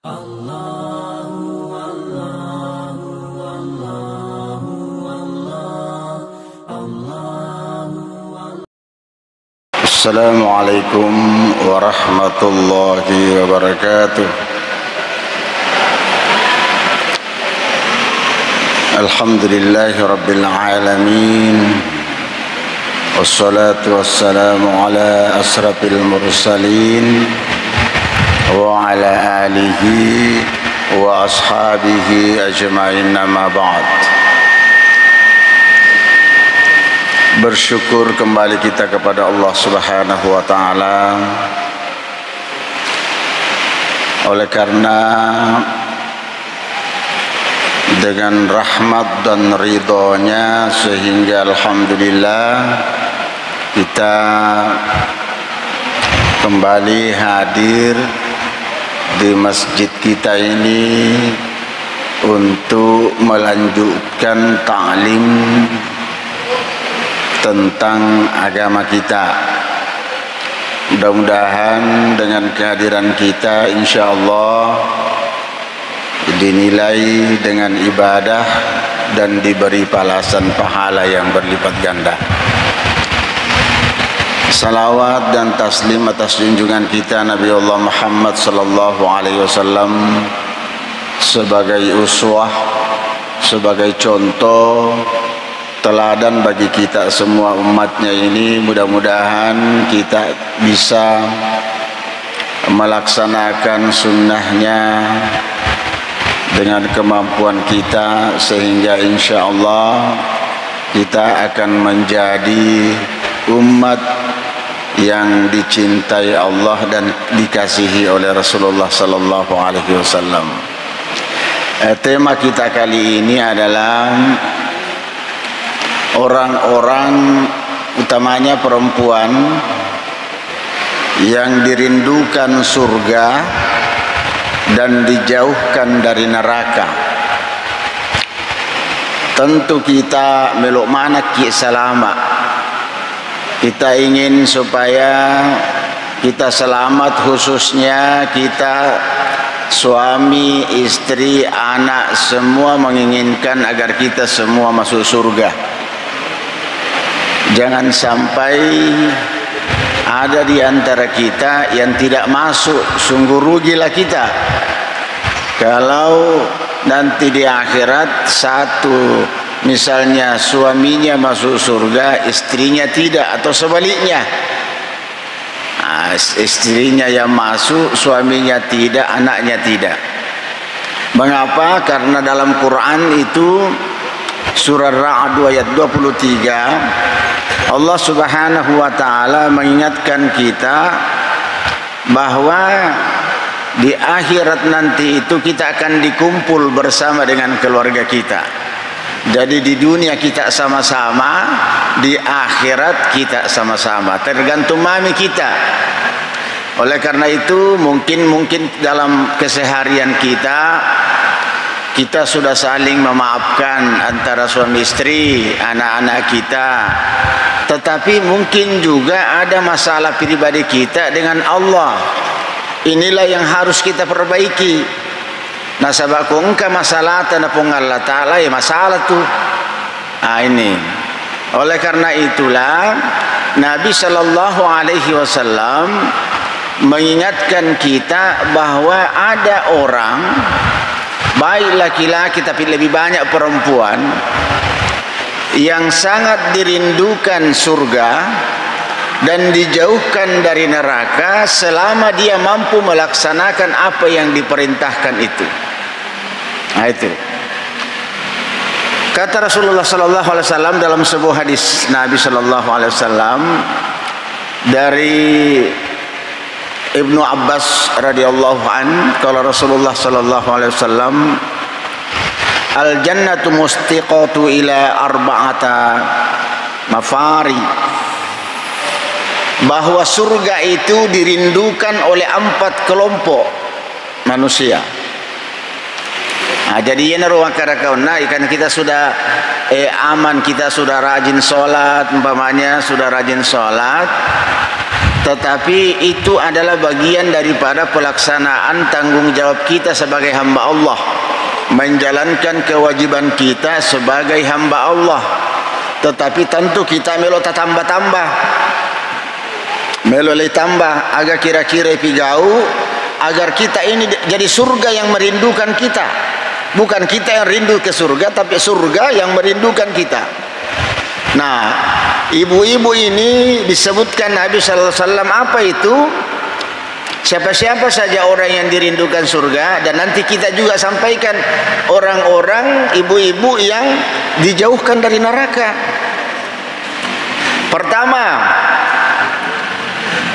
Assalamualaikum warahmatullahi wabarakatuh. Alhamdulillahi rabbil alamin. Wassalatu wassalamu ala asrafil mursalin wa ala alihi wa ashabihi ajma'in, amma ba'd. Bersyukur kembali kita kepada Allah Subhanahu wa ta'ala, oleh karena dengan rahmat dan ridhonya sehingga alhamdulillah kita kembali hadir di masjid kita ini untuk melanjutkan ta'lim tentang agama kita. Mudah-mudahan dengan kehadiran kita insyaallah dinilai dengan ibadah dan diberi balasan pahala yang berlipat ganda. Salawat dan taslim atas junjungan kita Nabi Allah Muhammad sallallahu alaihi wasallam sebagai uswah, sebagai contoh teladan bagi kita semua umatnya ini. Mudah-mudahan kita bisa melaksanakan sunnahnya dengan kemampuan kita, sehingga insya Allah kita akan menjadi umat yang dicintai Allah dan dikasihi oleh Rasulullah sallallahu alaihi wasallam. Tema kita kali ini adalah orang-orang, utamanya perempuan, yang dirindukan surga dan dijauhkan dari neraka. Tentu kita melok mana ki selamat. Kita ingin supaya kita selamat, khususnya kita suami, istri, anak semua menginginkan agar kita semua masuk surga. Jangan sampai ada di antara kita yang tidak masuk. Sungguh rugilah kita kalau nanti di akhirat satu misalnya suaminya masuk surga, istrinya tidak, atau sebaliknya. Istrinya yang masuk, suaminya tidak, anaknya tidak. Mengapa? Karena dalam Quran itu surah Ra'd ayat 23 Allah Subhanahu wa ta'ala mengingatkan kita bahwa di akhirat nanti itu kita akan dikumpul bersama dengan keluarga kita. Jadi di dunia kita sama-sama, di akhirat kita sama-sama, tergantung mami kita. Oleh karena itu mungkin dalam keseharian kita sudah saling memaafkan antara suami istri, anak-anak kita. Tetapi mungkin juga ada masalah pribadi kita dengan Allah. Inilah yang harus kita perbaiki. Nasabaku engkau masalah tanapung Allah Ta'ala, ya masalah tuh. Ini. Oleh karena itulah Nabi Sallallahu Alaihi Wasallam mengingatkan kita bahwa ada orang, baik laki-laki tapi lebih banyak perempuan, yang sangat dirindukan surga dan dijauhkan dari neraka selama dia mampu melaksanakan apa yang diperintahkan itu. Nah itu. Kata Rasulullah sallallahu alaihi wasallam dalam sebuah hadis Nabi sallallahu alaihi wasallam dari Ibnu Abbas radhiyallahu an, kalau Rasulullah sallallahu alaihi wasallam, al jannatu mustiqatu ila arba'ata mafari, bahwa surga itu dirindukan oleh 4 kelompok manusia. Jadi ini ruangkarakauna ikan kita sudah aman, kita sudah rajin sholat, umpamanya sudah rajin sholat, tetapi itu adalah bagian daripada pelaksanaan tanggung jawab kita sebagai hamba Allah, menjalankan kewajiban kita sebagai hamba Allah. Tetapi tentu kita melo tambah-tambah, melo tambah agar kira-kira pigau, agar kita ini jadi surga yang merindukan kita. Bukan kita yang rindu ke surga, tapi surga yang merindukan kita. Nah, ibu-ibu ini disebutkan Nabi sallallahu alaihi wasallam apa itu? Siapa-siapa saja orang yang dirindukan surga, dan nanti kita juga sampaikan orang-orang ibu-ibu yang dijauhkan dari neraka. Pertama,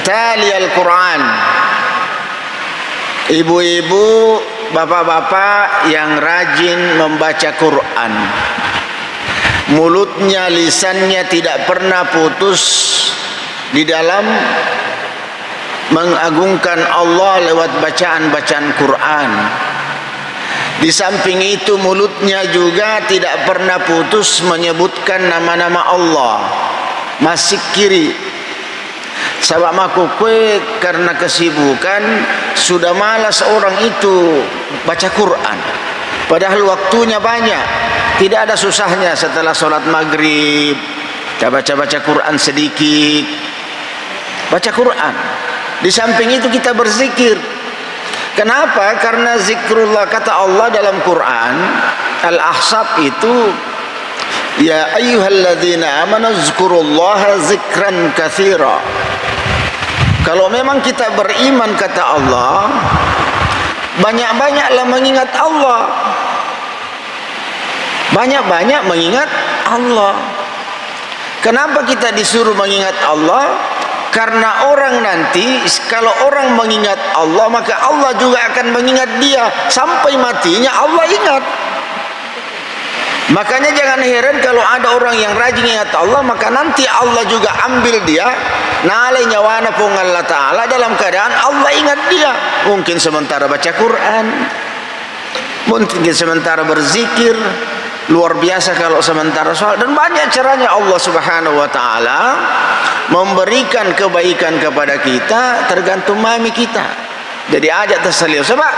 tali Al-Quran. Ibu-ibu, bapak-bapak yang rajin membaca Quran. Mulutnya, lisannya tidak pernah putus di dalam mengagungkan Allah lewat bacaan-bacaan Quran. Di samping itu mulutnya juga tidak pernah putus menyebutkan nama-nama Allah. Masih kiri sabak makukwe karena kesibukan sudah malas orang itu baca Quran, padahal waktunya banyak. Tidak ada susahnya setelah sholat maghrib baca Quran sedikit, baca Quran. Di samping itu kita berzikir. Kenapa? Karena zikrullah, kata Allah dalam Quran Al-Ahzab itu, ya ayyuhalladzina amanu zkurullaha zikran katsira. Kalau memang kita beriman, kata Allah, banyak-banyaklah mengingat Allah. Banyak-banyak mengingat Allah. Kenapa kita disuruh mengingat Allah? Karena orang nanti, kalau orang mengingat Allah, maka Allah juga akan mengingat dia. Sampai matinya Allah ingat. Makanya jangan heran kalau ada orang yang rajin ingat Allah, maka nanti Allah juga ambil dia, nalai nyawana pun Allah Ta'ala dalam keadaan Allah ingat dia. Mungkin sementara baca Quran, mungkin sementara berzikir, luar biasa kalau sementara sholat, dan banyak caranya Allah Subhanahu wa Ta'ala memberikan kebaikan kepada kita tergantung mami kita. Jadi ajak terselir sebab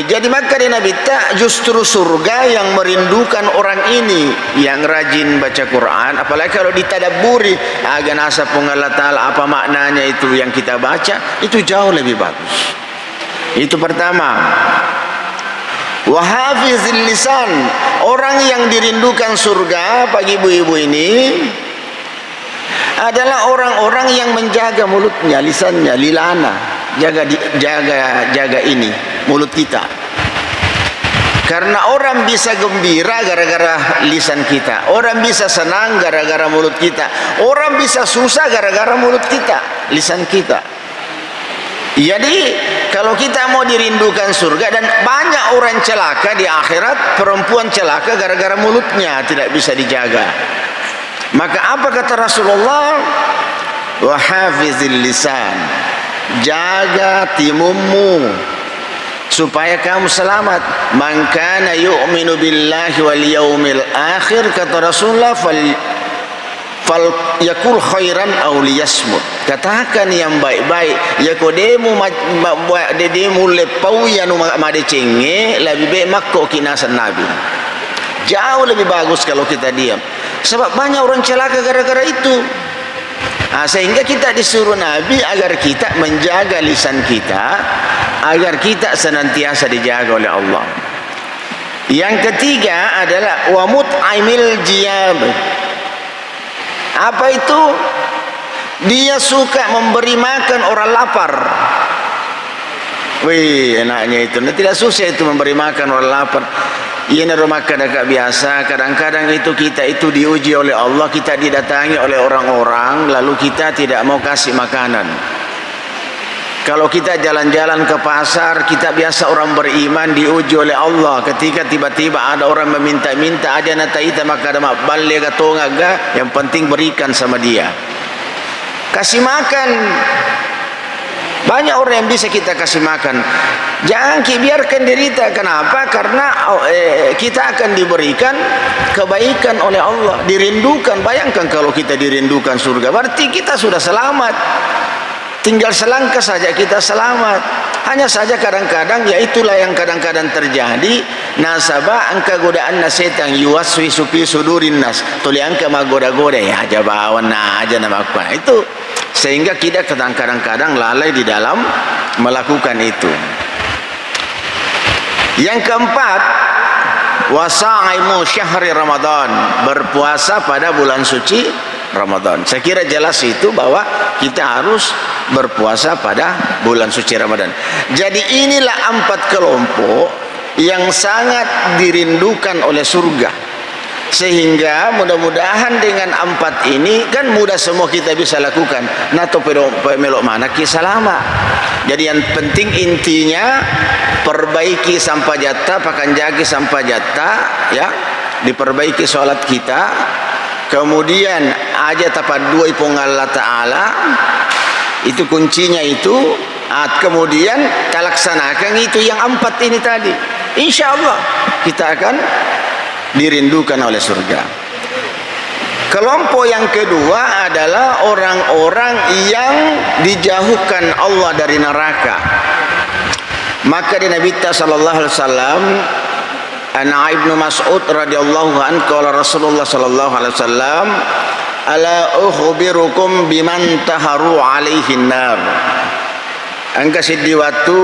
jadi maka di Nabi tak justru surga yang merindukan orang ini yang rajin baca Quran. Apalagi kalau ditadabburi agak nasa pun Allah Ta'ala apa maknanya itu yang kita baca, itu jauh lebih bagus. Itu pertama. Wahafizil lisan, orang yang dirindukan surga bagi ibu-ibu ini adalah orang-orang yang menjaga mulutnya, lisannya, lilana, jaga ini mulut kita. Karena orang bisa gembira gara-gara lisan kita, orang bisa senang gara-gara mulut kita, orang bisa susah gara-gara mulut kita, lisan kita. Jadi kalau kita mau dirindukan surga, dan banyak orang celaka di akhirat, perempuan celaka gara-gara mulutnya tidak bisa dijaga. Maka apa kata Rasulullah? Wa hafizil lisan, jaga timunmu supaya kamu selamat. Man kana yu'minu billahi wal yaumil akhir, kata Rasulullah, fal yakul khairan aw liyasmut. Katakan yang baik-baik, ya kodemu dedemu lepau yanu made cenge, lebih baik makko kinasan Nabi. Jauh lebih bagus kalau kita diam. Sebab banyak orang celaka gara-gara itu. Sehingga kita disuruh Nabi agar kita menjaga lisan kita, agar kita senantiasa dijaga oleh Allah. Yang ketiga adalah wa mut'imil jiyab. Apa itu? Dia suka memberi makan orang lapar. Wih, enaknya itu. Nah, tidak susah itu memberi makan orang lapar. Ia rumah kadang biasa. Kadang-kadang itu kita itu diuji oleh Allah, kita didatangi oleh orang-orang, lalu kita tidak mau kasih makanan. Kalau kita jalan-jalan ke pasar, kita biasa orang beriman diuji oleh Allah. Ketika tiba-tiba ada orang meminta-minta aja nataita maka ada balik atau enggak, yang penting berikan sama dia. Kasih makan. Banyak orang yang bisa kita kasih makan. Jangan biarkan derita. Kenapa? Karena kita akan diberikan kebaikan oleh Allah, dirindukan. Bayangkan kalau kita dirindukan surga, berarti kita sudah selamat. tinggal selangkah saja kita selamat. Hanya saja kadang-kadang, ya itulah yang kadang-kadang terjadi, nasabah angka godaan setan yuwaswisu fi sudurin nas, tuli angka magoda-goda ya aja bawan aja nama aku itu, sehingga kita kadang-kadang lalai di dalam melakukan itu. Yang keempat, wasaimu syahri Ramadan, berpuasa pada bulan suci Ramadan. Saya kira jelas itu bahwa kita harus berpuasa pada bulan suci Ramadan. Jadi inilah 4 kelompok yang sangat dirindukan oleh surga. Sehingga mudah-mudahan dengan 4 ini kan mudah semua kita bisa lakukan. Nato melok mana kisah lama. Jadi yang penting intinya perbaiki sampajata, pakan jagi sampajata, ya, diperbaiki sholat kita. Kemudian aja tapat dua ipung Allah Ta'ala, itu kuncinya itu. Kemudian kita laksanakan itu yang 4 ini tadi, insya Allah kita akan dirindukan oleh surga. Kelompok yang kedua adalah orang-orang yang dijauhkan Allah dari neraka. Maka di Nabi sallallahu alaihi wasallam, Ana Ibnu Mas'ud radhiyallahu anhu, qala Rasulullah sallallahu alaihi wasallam, ala ukhbirukum biman taharu alaihi nar. Angka siddi waktu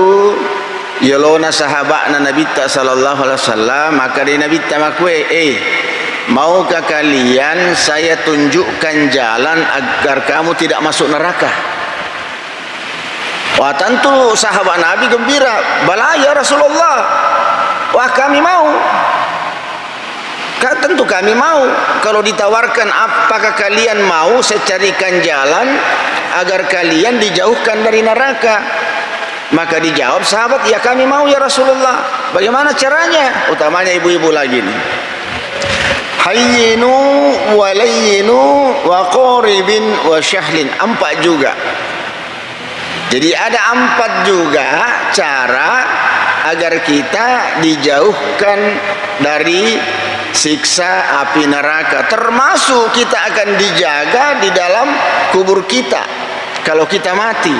yelona sahabatna Nabi sallallahu alaihi wasallam, maka di Nabi tamakwe, maukah kalian saya tunjukkan jalan agar kamu tidak masuk neraka? Wah, tentu sahabat Nabi gembira, bala ya Rasulullah, wah kami mau. Tentu kami mau. Kalau ditawarkan, apakah kalian mau saya carikan jalan agar kalian dijauhkan dari neraka? Maka dijawab sahabat, ya kami mau ya Rasulullah. Bagaimana caranya? Utamanya ibu-ibu lagi nih. Hayyinu wa layyinu wa qaribin wa syahlin. 4 juga. Jadi ada 4 juga cara agar kita dijauhkan dari siksa api neraka. Termasuk kita akan dijaga di dalam kubur kita kalau kita mati.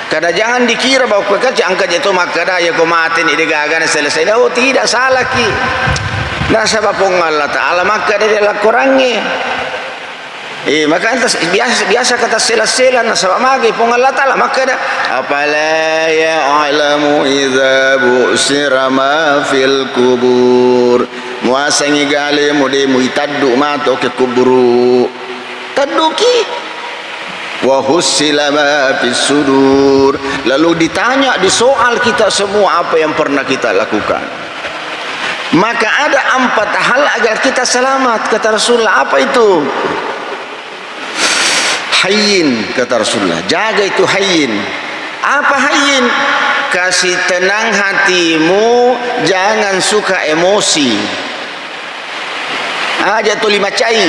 Kada jangan dikira bahwa kita angkat itu maka ya kau mati ni digagan selesai. Oh tidak, salah ki. Nah sebab Allah Ta'ala maka dia adalah kurangnya. Maka biasa kata sela-sela nasabah magi pun Allah Ta'ala maka dah apala ya'lamu idza bu'sira ma fil kubur muasangi gale mode muitaddu ma to ke kuburu taduki wa husila ma fis sudur. Lalu ditanya, disoal kita semua apa yang pernah kita lakukan. Maka ada 4 hal agar kita selamat, kata Rasulullah. Apa itu? Hayyin, kata Rasulullah, jaga itu hayyin. Apa hayyin? Kasih tenang hatimu, jangan suka emosi. Aja tu 5 cai.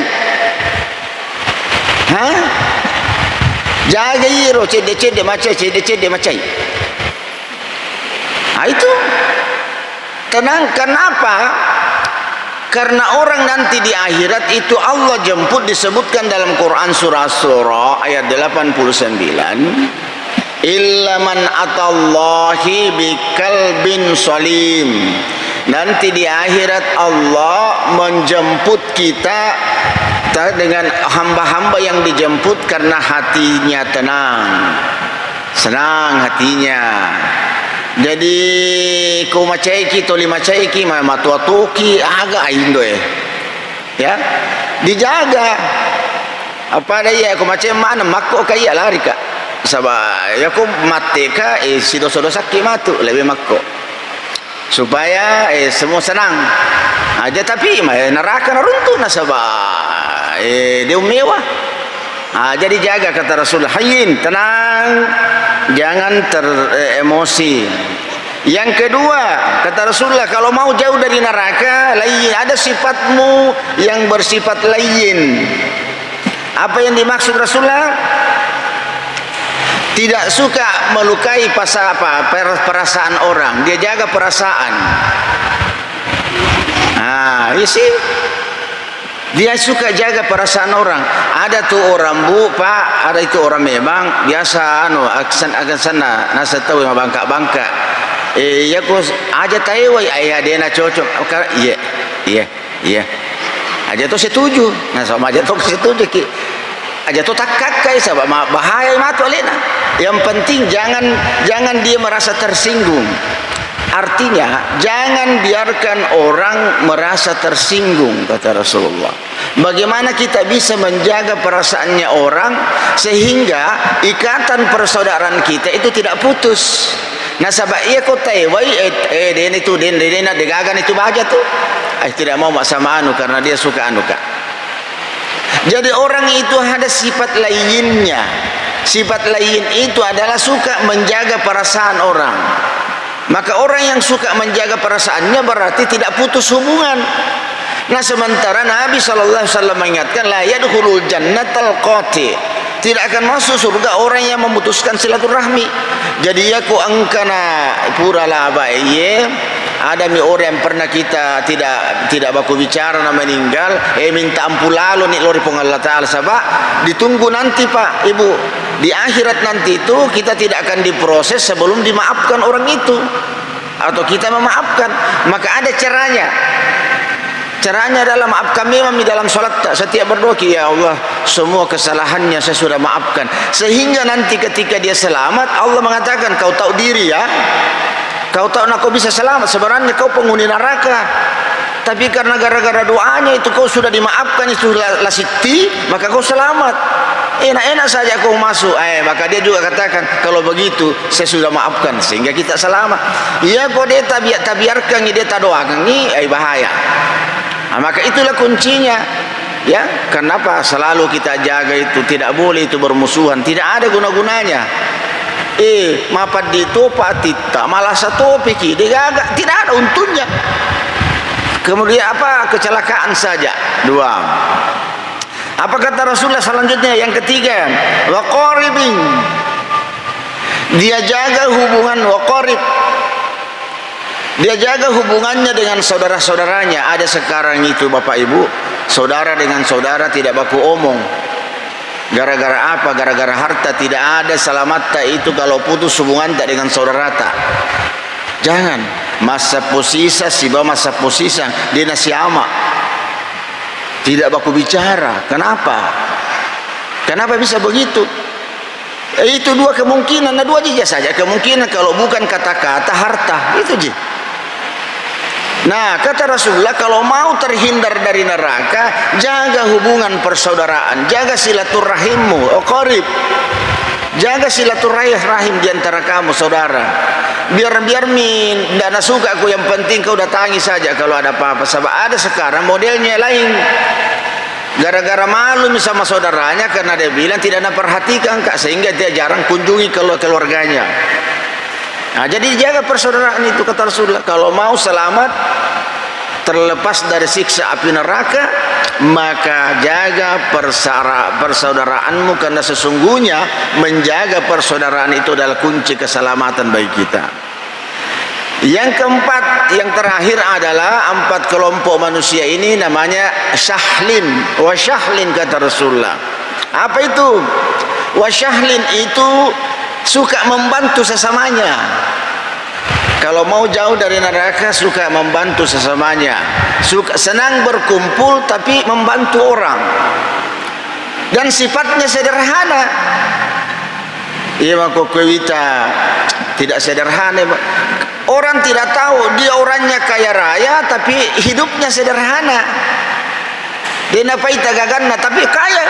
Jaga iro cede-cede macai, cede-cede macai. Itu tenang. Kenapa? Karena orang nanti di akhirat itu Allah jemput, disebutkan dalam Quran surah Surah ayat 89, illa man atallahi biqalbin salim. Nanti di akhirat Allah menjemput kita dengan hamba-hamba yang dijemput karena hatinya tenang, senang hatinya. Jadi kau macaiki toli macaiki matua tuki agak indo ya dijaga apa ada ya kau macam mana makko kaya lari kak sabah ya kau mati kak sido-sido sakit matu lebih makko supaya semua senang aja. Tapi neraka runtuh nasabah dia mewah. Jadi jaga, kata Rasul, hayyin, tenang, jangan teremosi. Yang kedua, kata Rasulullah, kalau mau jauh dari neraka, layyin, ada sifatmu yang bersifat layyin. Apa yang dimaksud Rasulullah? Tidak suka melukai perasaan orang, dia jaga perasaan. Isi Dia suka jaga perasaan orang. Ada tuh orang, Bu, Pak, ada itu orang memang biasa akan sana nasa tahu yang bangka-bangka. Ya ku aja tahu ya dia nak cocok. Iya. Aja tuh setuju. Nah sama aja tuh setuju ki. Aja tuh tak kakai sabab bahaya matu alena. Yang penting jangan dia merasa tersinggung. Artinya jangan biarkan orang merasa tersinggung, kata Rasulullah. Bagaimana kita bisa menjaga perasaannya orang sehingga ikatan persaudaraan kita itu tidak putus. Nah sabab ia kau tewai den itu den nak degagan itu baja tuh. Tidak mau sama anu karena dia suka anu kak. Jadi orang itu ada sifat lainnya. Sifat lain itu adalah suka menjaga perasaan orang. Maka orang yang suka menjaga perasaannya berarti tidak putus hubungan. Nah sementara Nabi SAW mengingatkan la yadkhulul jannatal qati, tidak akan masuk surga orang yang memutuskan silaturahmi. Jadi ya ku angkana pura lah baye ada mi orang yang pernah kita tidak baku bicara na meninggal minta ampun ni lori pong Allah Ta'ala sabab ditunggu nanti Pak Ibu di akhirat nanti itu kita tidak akan diproses sebelum dimaafkan orang itu atau kita memaafkan. Maka ada caranya adalah maafkan memang di dalam sholat setiap berdoa ya Allah semua kesalahannya saya sudah maafkan, sehingga nanti ketika dia selamat Allah mengatakan kau tahu diri ya, kau tahu nak kau bisa selamat sebenarnya kau penghuni neraka, tapi karena gara-gara doanya itu kau sudah dimaafkan, itu lasiti maka kau selamat. Enak-enak saja kau masuk. Maka dia juga katakan kalau begitu saya sudah maafkan sehingga kita selamat. Ya kau dia tabiarkan dia doakan ni bahaya. Maka itulah kuncinya. Ya, kenapa selalu kita jaga itu, tidak boleh itu bermusuhan, tidak ada guna-gunanya. Mapat ditopa tita malah satu piki digagak, tidak ada untungnya. Kemudian apa? Kecelakaan saja. Dua. Apa kata Rasulullah selanjutnya? Yang ketiga, waqaribin. Dia jaga hubungan waqarib. Dia jaga hubungannya dengan saudara-saudaranya. Ada sekarang itu Bapak Ibu, saudara dengan saudara tidak baku omong. Gara-gara apa? Gara-gara harta. Tidak ada salamata itu kalau putus hubungan tak dengan saudara tak. Jangan. Masa posisa siba masa posisa dia nasi ama. Tidak baku bicara. Kenapa? Kenapa bisa begitu? Itu dua kemungkinan. Nah, dua saja kemungkinan kalau bukan kata-kata harta. Itu je. Nah, kata Rasulullah kalau mau terhindar dari neraka, jaga hubungan persaudaraan, jaga silaturahimmu, qarib. Jaga silaturahim di antara kamu saudara. Biar tidak suka aku, yang penting kau datangi saja kalau ada apa-apa. Sebab ada sekarang modelnya lain. Gara-gara malu sama saudaranya karena dia bilang tidak nak perhatikan kak, sehingga dia jarang kunjungi keluarganya. Nah, jadi jaga persaudaraan itu kata Rasulullah. Kalau mau selamat terlepas dari siksa api neraka, maka jaga persaudaraanmu, karena sesungguhnya menjaga persaudaraan itu adalah kunci keselamatan bagi kita. Yang keempat, yang terakhir adalah 4 kelompok manusia ini namanya syahlin. Wa syahlin kata Rasulullah. Apa itu? Wa syahlin itu suka membantu sesamanya. Kalau mau jauh dari neraka suka membantu sesamanya, suka senang berkumpul tapi membantu orang, dan sifatnya sederhana. Iya mako kwita tidak sederhana. Orang tidak tahu dia orangnya kaya raya tapi hidupnya sederhana. Dia napai tagaganna tapi kaya.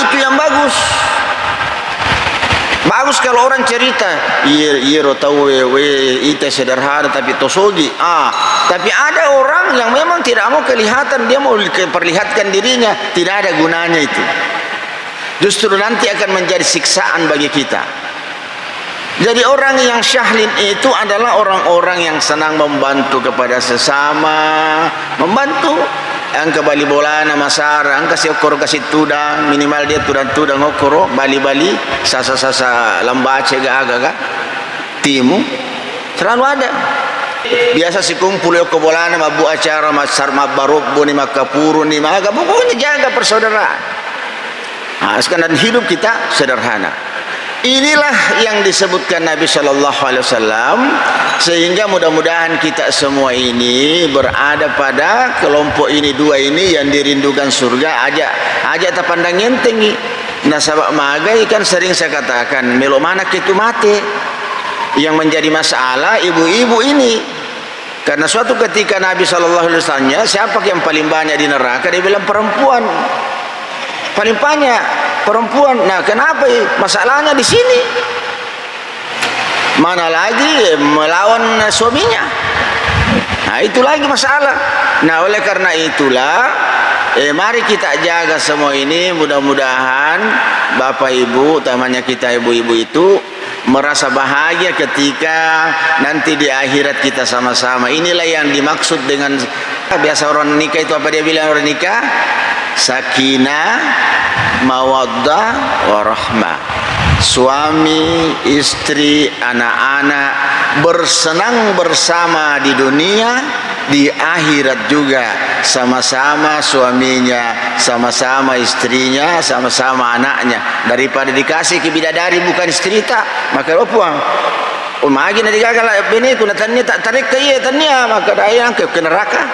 Itu yang bagus. Bagus kalau orang cerita, iya tahu itu sederhana tapi tosogi. Tapi ada orang yang memang tidak mau kelihatan, dia mau perlihatkan dirinya, tidak ada gunanya itu. Justru nanti akan menjadi siksaan bagi kita. Jadi orang yang syahlin itu adalah orang-orang yang senang membantu kepada sesama, membantu. Angka bali bolana masara, angka si okoro kasih tudang, minimal dia tudang okoro, bali sasa lambace gaga timu, selalu ada. biasa si kumpul yo kebolana mabu acara masar mabarubbu ni makapuru ni maga pokoknya jaga persaudaraan. Nah, sekarang hidup kita sederhana. Inilah yang disebutkan Nabi Shallallahu Alaihi Wasallam, sehingga mudah-mudahan kita semua ini berada pada kelompok ini, dua ini yang dirindukan surga. Aja tak pandang tinggi. Nah, sabak magai kan sering saya katakan melo mana itu mati. Yang menjadi masalah ibu-ibu ini, karena suatu ketika Nabi Shallallahu Alaihi Wasallam, siapa yang paling banyak di neraka? Dia bilang perempuan. Paling banyak perempuan. Nah, kenapa masalahnya di sini? Mana lagi melawan suaminya? Nah, itu lagi masalah. Nah, oleh karena itulah mari kita jaga semua ini. Mudah-mudahan Bapak Ibu, utamanya kita ibu-ibu itu merasa bahagia ketika nanti di akhirat kita sama-sama. Inilah yang dimaksud dengan biasa orang nikah itu, apa dia bilang orang nikah? Sakinah, mawaddah, warahmah. Suami, istri, anak-anak bersenang bersama di dunia, di akhirat juga sama-sama suaminya, sama-sama istrinya, sama-sama anaknya. Daripada dikasih ke bidadari bukan istri tak, maka apa? Magi nanti gagal bini kuna tanya tak tarik ke ia tanya, maka daya ke neraka.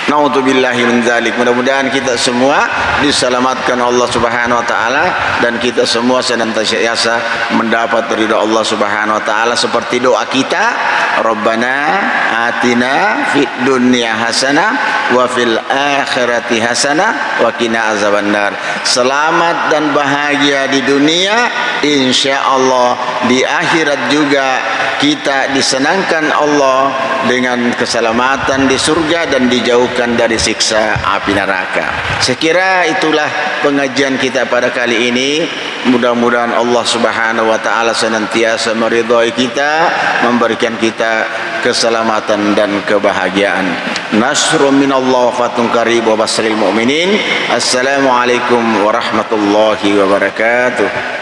Naudzubillahi min dzalik. Mudah-mudahan kita semua diselamatkan Allah Subhanahu wa taala dan kita semua senantiasa mendapat ridha Allah Subhanahu wa taala seperti doa kita, Rabbana atina fid dunya hasanah wa fil akhirati hasanah wa qina azabannar. Selamat dan bahagia di dunia, insyaallah di akhirat juga kita disenangkan Allah dengan keselamatan di surga dan dijauhkan dari siksa api neraka. Saya kira itulah pengajian kita pada kali ini. Mudah-mudahan Allah Subhanahu wa taala senantiasa meridhai kita, memberikan kita keselamatan dan kebahagiaan. Nasrun minallah fatun qarib wa basril mu'minin. Assalamualaikum warahmatullahi wabarakatuh.